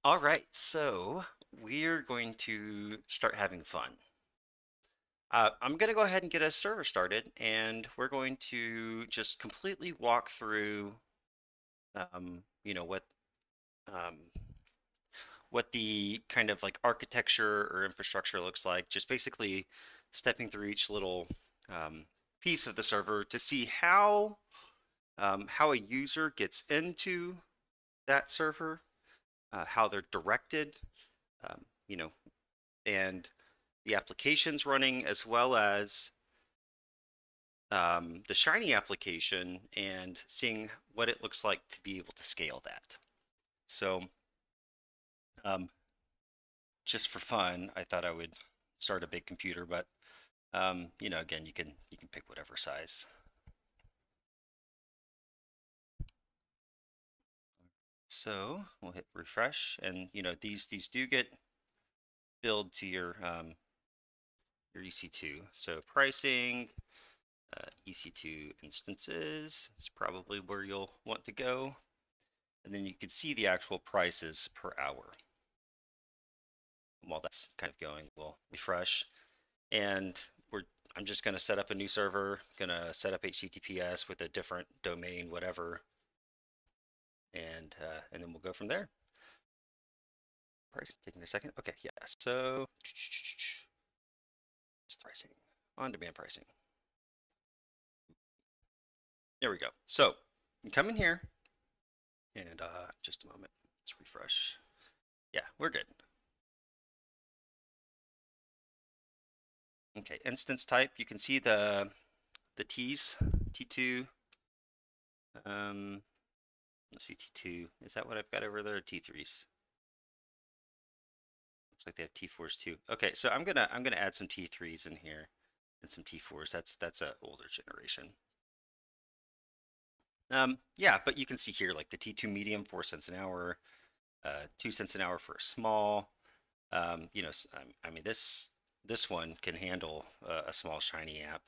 All right, so we're going to start having fun. I'm going to go ahead and get a server started, and we're going to just completely walk through, um, you know, what um, what the kind of like architecture or infrastructure looks like. Just basically stepping through each little piece of the server to see how a user gets into that server, how they're directed, um, you know, and the applications running, as well as the Shiny application, and seeing what it looks like to be able to scale that. So um, just for fun, I thought I would start a big computer, but again, you can pick whatever size. So we'll hit refresh, and these do get billed to your EC2. So pricing, EC2 instances is probably where you'll want to go. And then you can see the actual prices per hour. While that's kind of going, we'll refresh. And I'm just going to set up a new server, going to set up HTTPS with a different domain, whatever. And then we'll go from there. Price taking a second. Okay, yeah. So it's pricing, on-demand pricing. There we go. So you come in here, and just a moment. Let's refresh. Yeah, we're good. Okay, instance type. You can see the T's, T2. Let's see, T2. Is that what I've got over there? Or T3s. Looks like they have T4s too. Okay, so I'm gonna add some T3s in here and some T4s. That's a older generation. Yeah, but you can see here like the T2 medium, 4 cents an hour, 2 cents an hour for a small. I mean this one can handle a small Shiny app.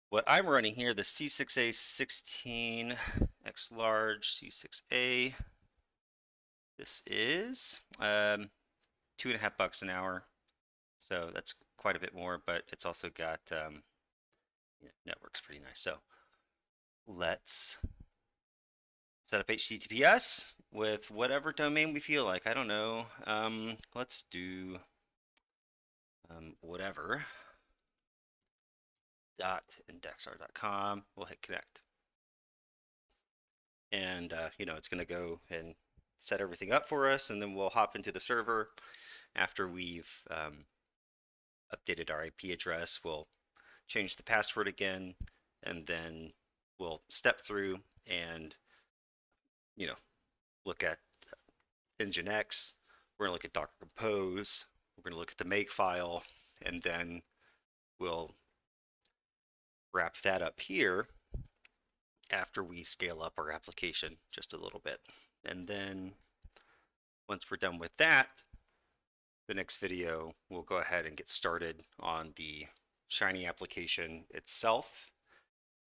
What I'm running here, the C6A 16X large C6A. This is $2.50 an hour, so that's quite a bit more. But it's also got network's pretty nice. So let's set up HTTPS with whatever domain we feel like. I don't know. Let's do whatever. .ndexr.com. We'll hit connect, and it's going to go and set everything up for us, and then we'll hop into the server after we've updated our IP address. We'll change the password again, and then we'll step through and look at NGINX. We're going to look at Docker Compose. We're going to look at the make file, and then we'll wrap that up here after we scale up our application just a little bit. And then once we're done with that, the next video, we'll go ahead and get started on the Shiny application itself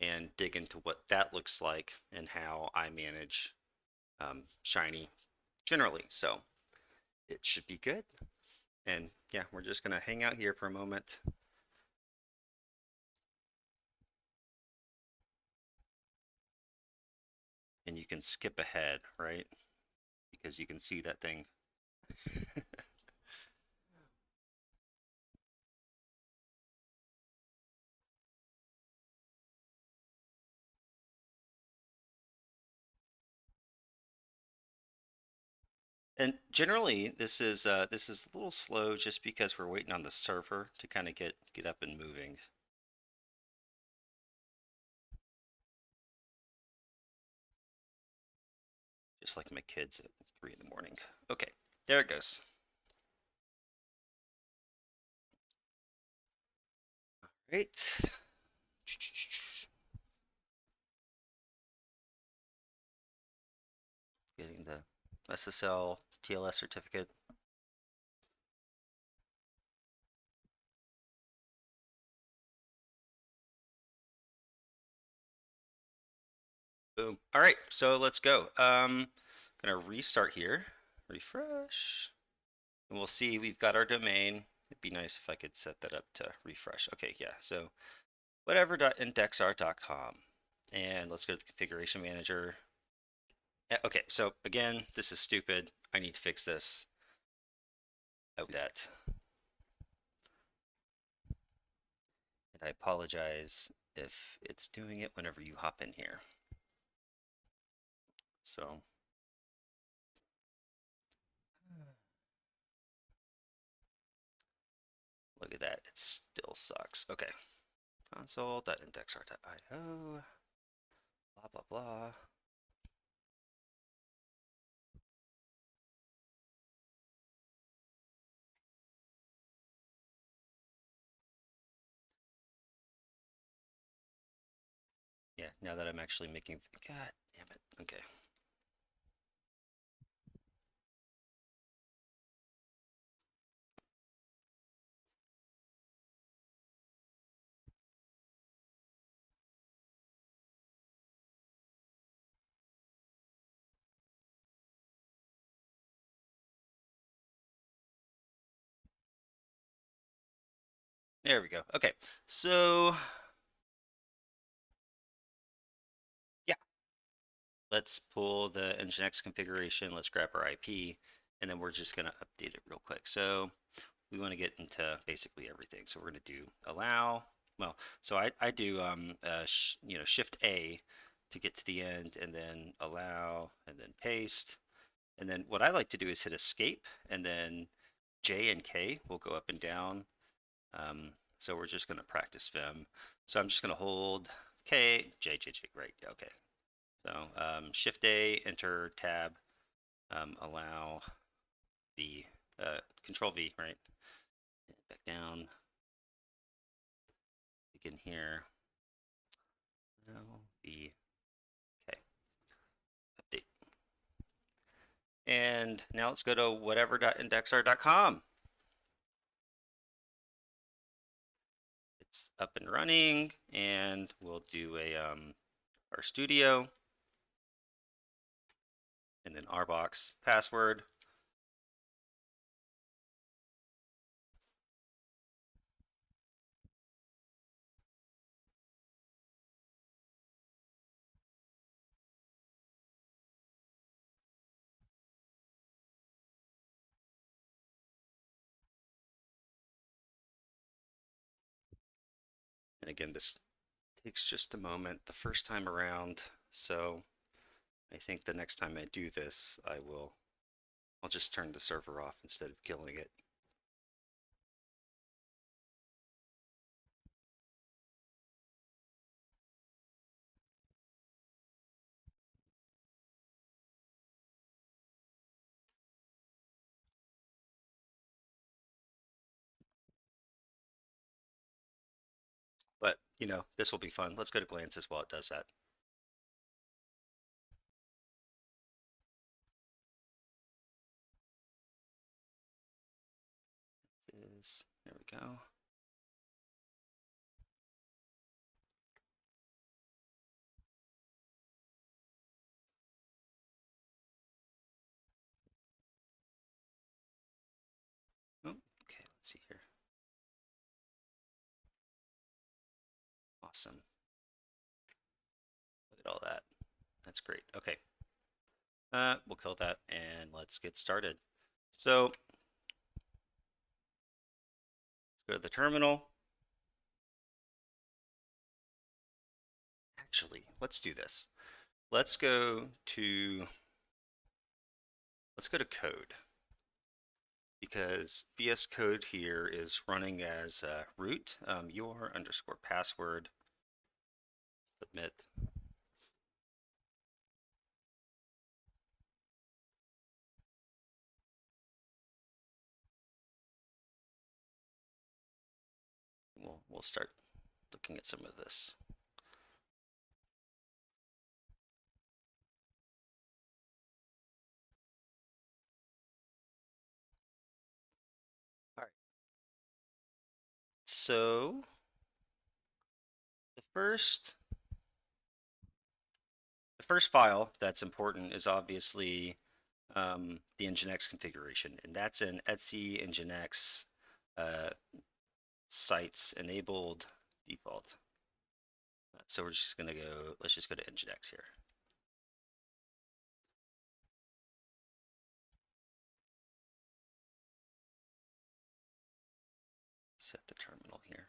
and dig into what that looks like and how I manage Shiny generally. So it should be good. And yeah, we're just going to hang out here for a moment. And you can skip ahead, right? Because you can see that thing. And generally, this is a little slow just because we're waiting on the server to kind of get up and moving. Just like my kids at 3 in the morning. Okay, there it goes. All right. Getting the SSL TLS certificate. Boom. All right, so let's go. Gonna restart here refresh. And we'll see we've got our domain. It'd be nice if I could set that up to refresh. Okay, yeah, so whatever.ndexr.com. And let's go to the configuration manager. Okay, so again, this is stupid. I need to fix this. Oh, that. And I apologize if it's doing it whenever you hop in here. So look at that, it still sucks. Okay, console.indexr.io, blah, blah, blah. Yeah, now that I'm actually making, God damn it, okay. There we go. Okay, so yeah, let's pull the NGINX configuration. Let's grab our IP, and then we're just going to update it real quick. So we want to get into basically everything. So we're going to do allow. Well, so I do Shift A to get to the end, and then allow, and then paste. And then what I like to do is hit escape, and then J and K will go up and down. So we're just going to practice Vim. So I'm just going to hold K, J, J, J, right, okay. So Shift A, Enter, Tab, allow V, Control V, right? Back down. Begin here. Allow V. Okay. Update. And now let's go to whatever.indexr.com. It's up and running, and we'll do a our studio, and then rbox password. And again, this takes just a moment the first time around, so I think the next time I do this, I'll just turn the server off instead of killing it. But, you know, this will be fun. Let's go to glances while it does that. There we go. Oh, okay, let's see here. Awesome. Look at all that. That's great. Okay. We'll kill that and let's get started. So let's go to the terminal. Actually, let's do this. Let's go to code, because VS Code here is running as root, your underscore password, submit. We'll start looking at some of this. All right. So the first file that's important is obviously the NGINX configuration, and that's in Etsy NGINX sites enabled default. So we're just gonna go, let's just go to NGINX here. Set the terminal here.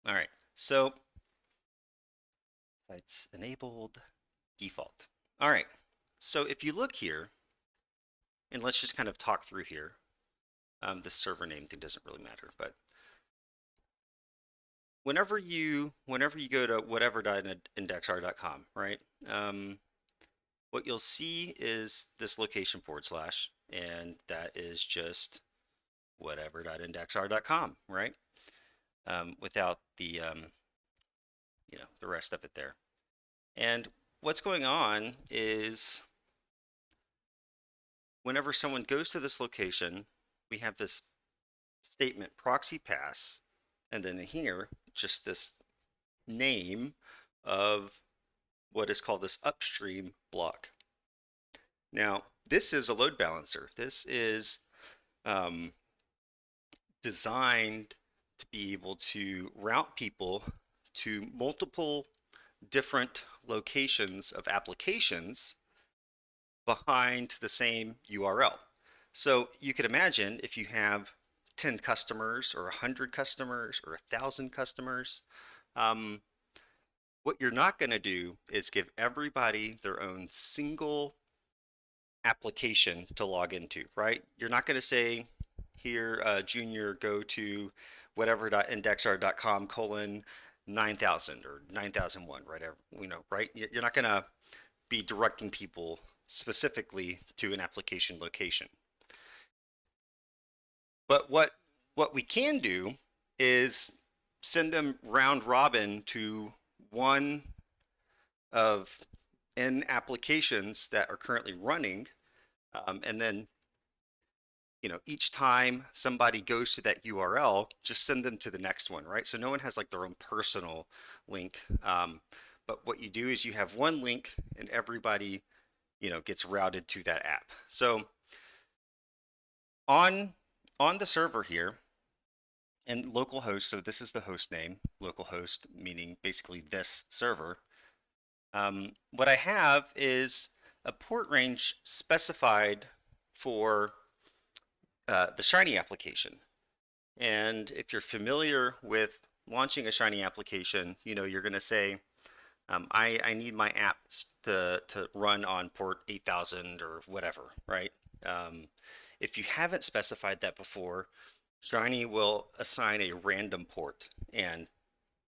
All right, so sites enabled default. All right, so if you look here, and let's just kind of talk through here. The server name thing doesn't really matter, but whenever you go to whatever.ndexr.com, right? What you'll see is this location /, and that is just whatever.ndexr.com, right? Without the the rest of it there. And what's going on is whenever someone goes to this location, we have this statement proxy pass, and then here just this name of what is called this upstream block. Now, this is a load balancer. This is designed to be able to route people to multiple different locations of applications behind the same URL. So you could imagine if you have 10 customers or 100 customers or 1,000 customers, what you're not going to do is give everybody their own single application to log into, right? You're not going to say, here, Junior, go to whatever.ndexr.com:9000 or 9001, right? Right? You're not going to be directing people specifically to an application location. But what we can do is send them round robin to one of n applications that are currently running, and then each time somebody goes to that URL, just send them to the next one, right? So no one has like their own personal link, but what you do is you have one link and everybody gets routed to that app. So on the server here, and localhost, so this is the host name, localhost meaning basically this server. What I have is a port range specified for the Shiny application. And if you're familiar with launching a Shiny application, you're going to say, I need my app to run on port 8000 or whatever, right? If you haven't specified that before, Shiny will assign a random port, and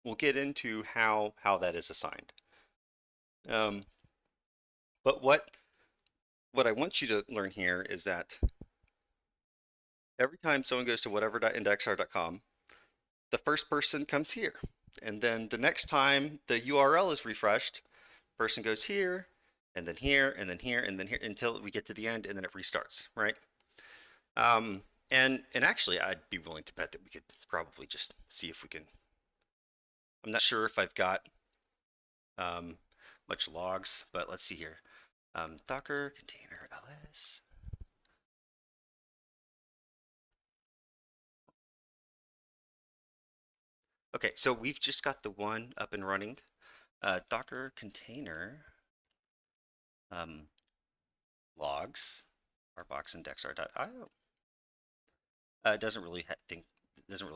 we'll get into how that is assigned. But what I want you to learn here is that every time someone goes to whatever.ndexr.com, the first person comes here. And then the next time the URL is refreshed, person goes here, and then here, and then here, and then here, until we get to the end, and then it restarts, right? And actually, I'd be willing to bet that we could probably just see if we can. I'm not sure if I've got much logs, but let's see here. Docker container ls. Okay, so we've just got the one up and running. Docker container logs rbox ndexr.io. It doesn't really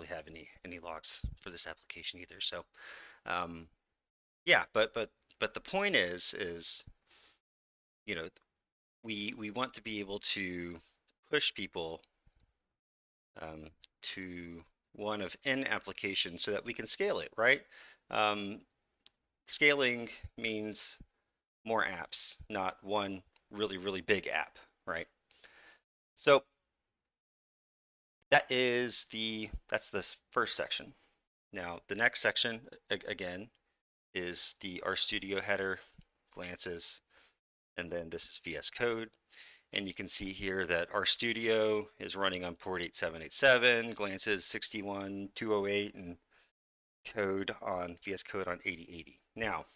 have any logs for this application either. So yeah, but the point is we want to be able to push people to one of n applications so that we can scale it, right? Scaling means more apps, not one really big app, right? So that's this first section. Now the next section again is the RStudio header, glances, and then this is VS Code. And you can see here that RStudio is running on port 8787, glances 61208, and VS Code on 8080. Now,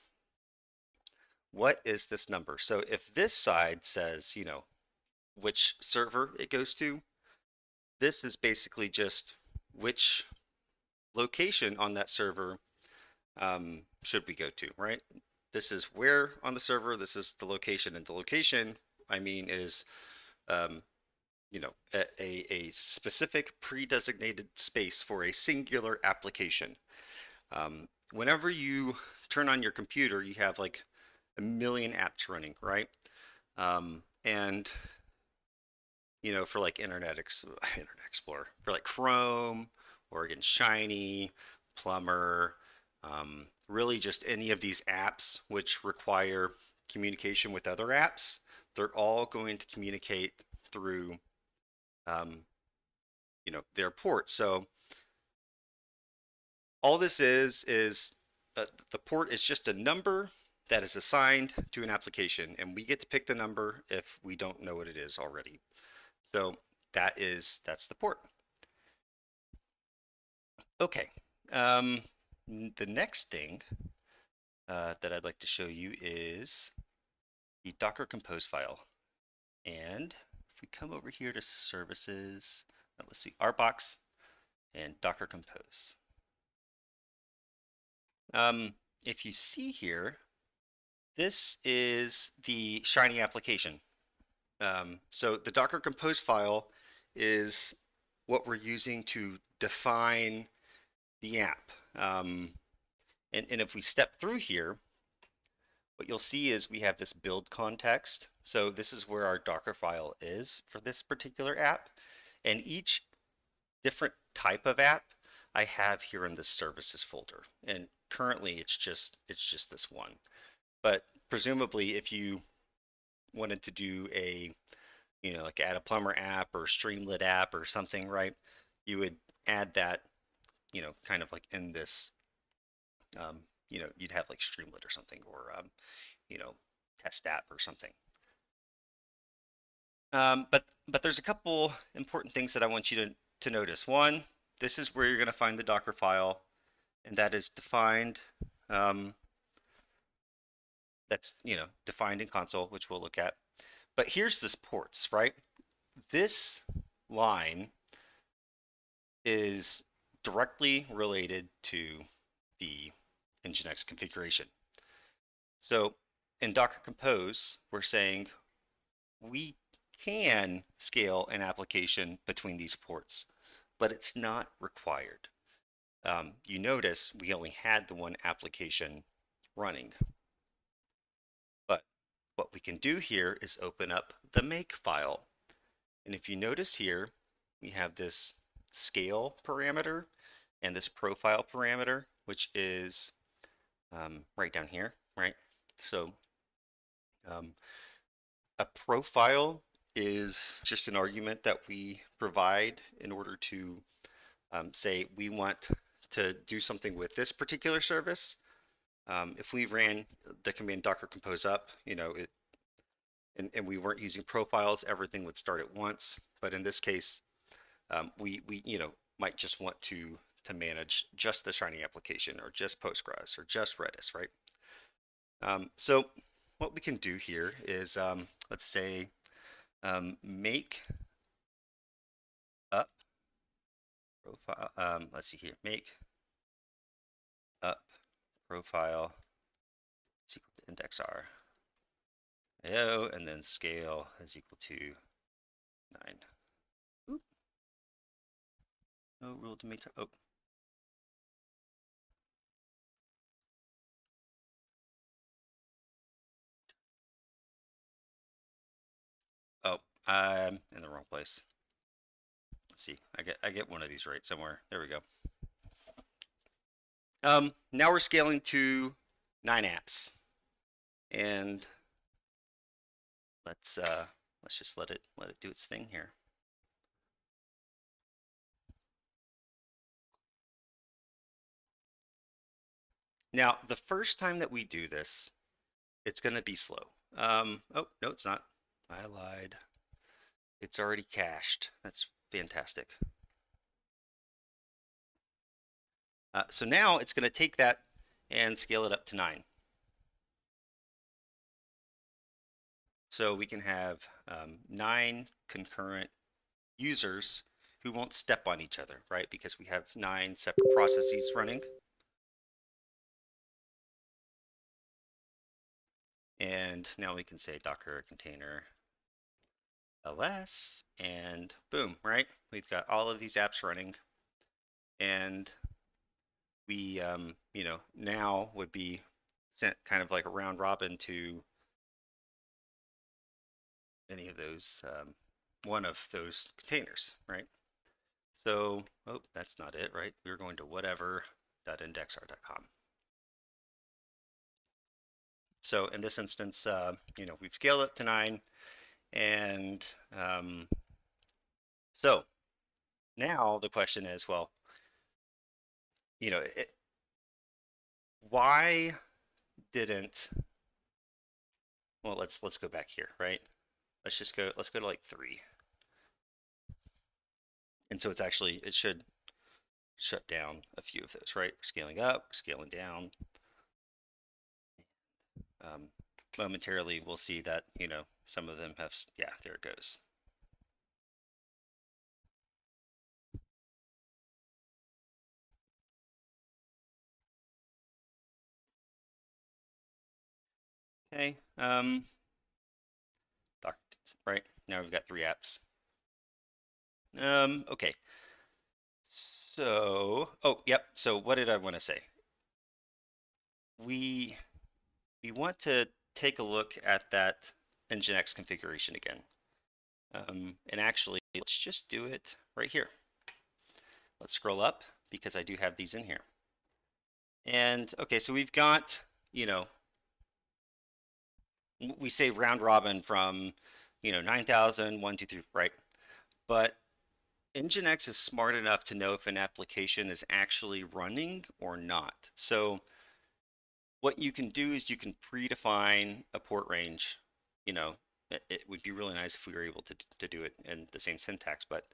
what is this number? So if this side says, you know, which server it goes to, this is basically just which location on that server should we go to, right? This is where on the server, this is the location, and the location, I mean, is you know, a specific pre-designated space for a singular application. Whenever you turn on your computer, you have like a million apps running, right? And you know, for like Internet Explorer, for like Chrome, Oregon Shiny, Plumber, really just any of these apps which require communication with other apps, they're all going to communicate through, um, you know, their port. So all this is the port is just a number that is assigned to an application, and we get to pick the number if we don't know what it is already. So that's the port. Okay. The next thing that I'd like to show you is the Docker Compose file. And if we come over here to services, let's see, RBox and Docker Compose. If you see here, this is the Shiny application. So the Docker Compose file is what we're using to define the app. And if we step through here, what you'll see is we have this build context. So this is where our Docker file is for this particular app. And each different type of app I have here in the services folder. And currently it's just this one. But presumably if you wanted to do a, you know, like add a Plumber app or Streamlit app or something, right? You would add that, you know, kind of like in this, you know, you'd have like Streamlit or something, or, you know, test app or something. But there's a couple important things that I want you to notice. One, this is where you're going to find the Docker file, and that is defined. That's, you know, defined in console, which we'll look at. But here's this ports, right? This line is directly related to the NGINX configuration. So in Docker Compose, we're saying we can scale an application between these ports, but it's not required. You notice we only had the one application running. But what we can do here is open up the make file. And if you notice here, we have this scale parameter and this profile parameter, which is right down here, right? So a profile is just an argument that we provide in order to say we want to do something with this particular service. If we ran the command docker compose up, you know, and we weren't using profiles, everything would start at once. But in this case, we you know, might just want to manage just the Shiny application, or just Postgres, or just Redis, right? So what we can do here is, let's say, make up profile. Let's see here, make up profile is equal to indexr IO, and then scale is equal to 9. Oop. No rule to make. Oh. Oh, I'm in the wrong place. Let's see. I get one of these right somewhere. There we go. Now we're scaling to 9 apps, and let's just let it do its thing here. Now, the first time that we do this, it's going to be slow. Oh, no, it's not. I lied. It's already cached. That's fantastic. So now it's going to take that and scale it up to 9. So we can have 9 concurrent users who won't step on each other, right? Because we have 9 separate processes running. And now we can say Docker container ls, and boom, right? We've got all of these apps running, and we, now would be sent kind of like a round robin to any of those, one of those containers, right? So, oh, that's not it, right? We're going to whatever.ndexr.com. So in this instance, we've scaled up to 9, and so now the question is, well, why didn't, well, let's go back here, right? Let's go to like 3. And so it should shut down a few of those, right? We're scaling up, we're scaling down. Momentarily, we'll see that, some of them have, yeah, there it goes. Okay, right, now we've got 3 apps. Okay, so, oh, yep, so what did I want to say? We want to take a look at that NGINX configuration again. And actually, let's just do it right here. Let's scroll up because I do have these in here. And okay, so we've got, we say round robin from, 9,000, 1, 2, 3, right? But NGINX is smart enough to know if an application is actually running or not. So what you can do is you can predefine a port range. It would be really nice if we were able to do it in the same syntax, but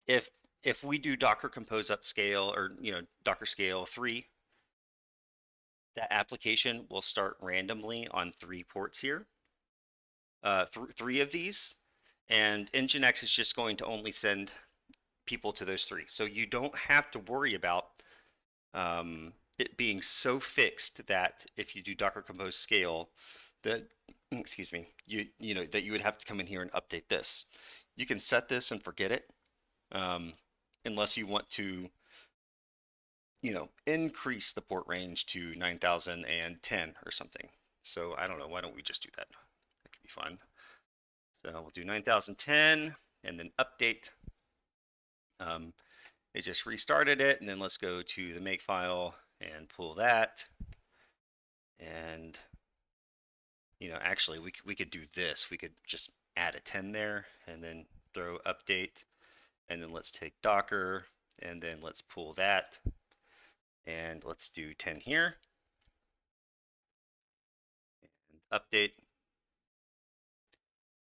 if we do Docker compose upscale or Docker scale 3, that application will start randomly on 3 ports here, 3 of these, and NGINX is just going to only send people to those 3. So you don't have to worry about it being so fixed that if you do Docker compose scale, that excuse me, that you would have to come in here and update this. You can set this and forget it, unless you want to, increase the port range to 9,010 or something. So I don't know. Why don't we just do that? That could be fun. So we'll do 9,010 and then update. It just restarted it, and then let's go to the make file and pull that. And actually, we could do this. We could just add a 10 there, and then throw update, and then let's take Docker, and then let's pull that, and let's do 10 here, and update.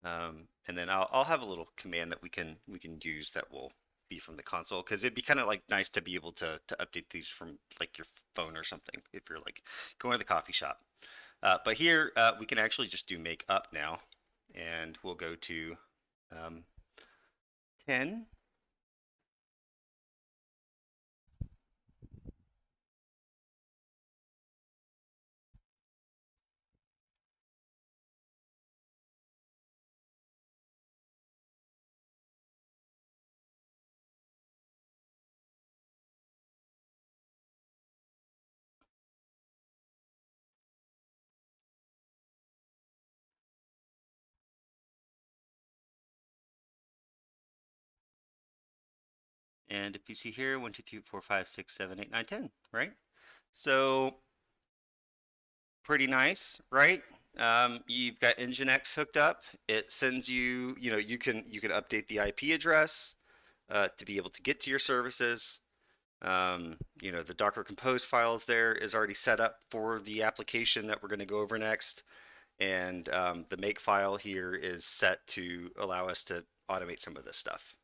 And then I'll have a little command that we can use that will be from the console, because it'd be kind of like nice to be able to update these from like your phone or something if you're like going to the coffee shop. But here we can actually just do make up now, and we'll go to 10. And if you see here, 1, 2, 3, 4, 5, 6, 7, 8, 9, 10, right? So pretty nice, right? You've got NGINX hooked up. It sends you, you can update the IP address to be able to get to your services. The Docker Compose files there is already set up for the application that we're going to go over next. And the make file here is set to allow us to automate some of this stuff.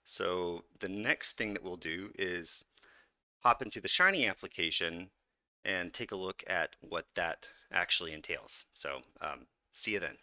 So the next thing that we'll do is hop into the Shiny application and take a look at what that actually entails. So see you then.